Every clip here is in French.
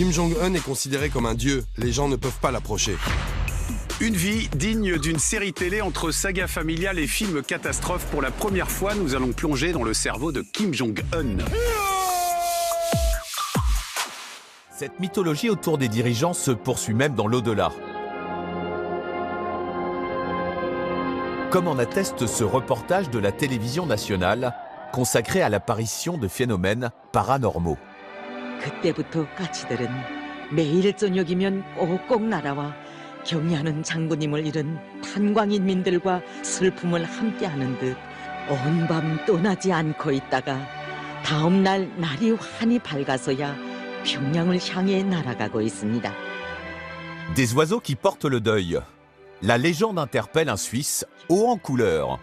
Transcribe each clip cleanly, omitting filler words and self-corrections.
Kim Jong-un est considéré comme un dieu. Les gens ne peuvent pas l'approcher. Une vie digne d'une série télé entre saga familiale et film catastrophe. Pour la première fois, nous allons plonger dans le cerveau de Kim Jong-un. Cette mythologie autour des dirigeants se poursuit même dans l'au-delà. Comme en atteste ce reportage de la télévision nationale consacré à l'apparition de phénomènes paranormaux. 그때부터 까치들은 매일 저녁이면 꼭꼭 날아와 경의하는 장군님을 잃은 탄광인민들과 슬픔을 함께하는 듯 온 밤 떠나지 않고 있다가 다음 날 날이 환히 밝아서야 평양을 향해 날아가고 있습니다. Des oiseaux qui portent le deuil. La légende interpelle un Suisse haut en couleur.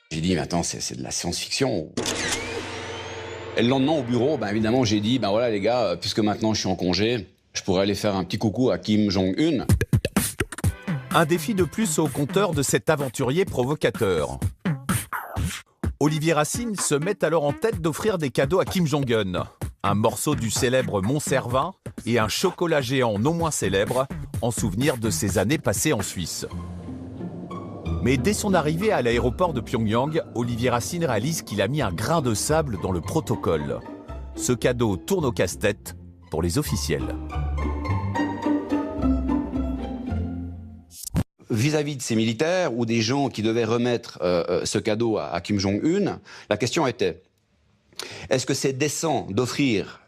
J'ai dit, mais attends, c'est de la science-fiction. Et le lendemain au bureau, évidemment, j'ai dit, voilà les gars, puisque maintenant je suis en congé, je pourrais aller faire un petit coucou à Kim Jong-un. Un défi de plus au compteur de cet aventurier provocateur. Olivier Racine se met alors en tête d'offrir des cadeaux à Kim Jong-un. Un morceau du célèbre Mont Cervin et un chocolat géant non moins célèbre en souvenir de ses années passées en Suisse. Mais dès son arrivée à l'aéroport de Pyongyang, Olivier Racine réalise qu'il a mis un grain de sable dans le protocole. Ce cadeau tourne au casse-tête pour les officiels. Vis-à-vis de ces militaires ou des gens qui devaient remettre ce cadeau à Kim Jong-un, la question était, est-ce que c'est décent d'offrir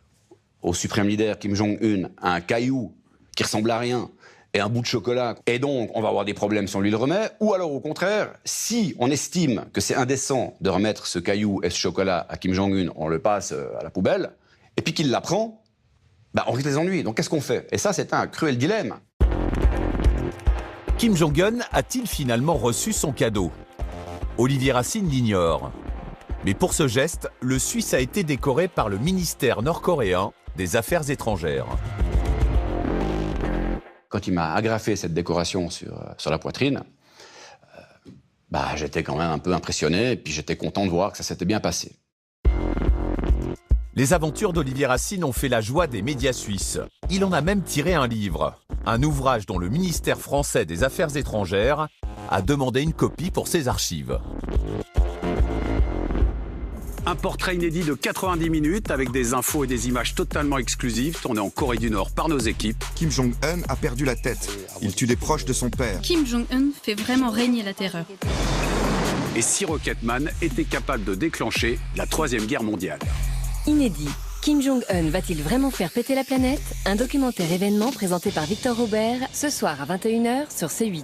au suprême leader Kim Jong-un un caillou qui ressemble à rien et un bout de chocolat, et donc on va avoir des problèmes si on lui le remet, ou alors au contraire, si on estime que c'est indécent de remettre ce caillou et ce chocolat à Kim Jong-un, on le passe à la poubelle, et puis qu'il l'apprend, on risque les ennuis. Donc qu'est-ce qu'on fait? Et ça, c'est un cruel dilemme. Kim Jong-un a-t-il finalement reçu son cadeau? Olivier Racine l'ignore. Mais pour ce geste, le Suisse a été décoré par le ministère nord-coréen des Affaires étrangères. Quand il m'a agrafé cette décoration sur la poitrine, j'étais quand même un peu impressionné, et puis j'étais content de voir que ça s'était bien passé. Les aventures d'Olivier Racine ont fait la joie des médias suisses. Il en a même tiré un livre, un ouvrage dont le ministère français des Affaires étrangères a demandé une copie pour ses archives. Un portrait inédit de 90 minutes avec des infos et des images totalement exclusives tournées en Corée du Nord par nos équipes. Kim Jong-un a perdu la tête. Il tue des proches de son père. Kim Jong-un fait vraiment régner la terreur. Et si Rocketman était capable de déclencher la Troisième Guerre mondiale. Inédit. Kim Jong-un va-t-il vraiment faire péter la planète? Un documentaire événement présenté par Victor Robert ce soir à 21 h sur C8.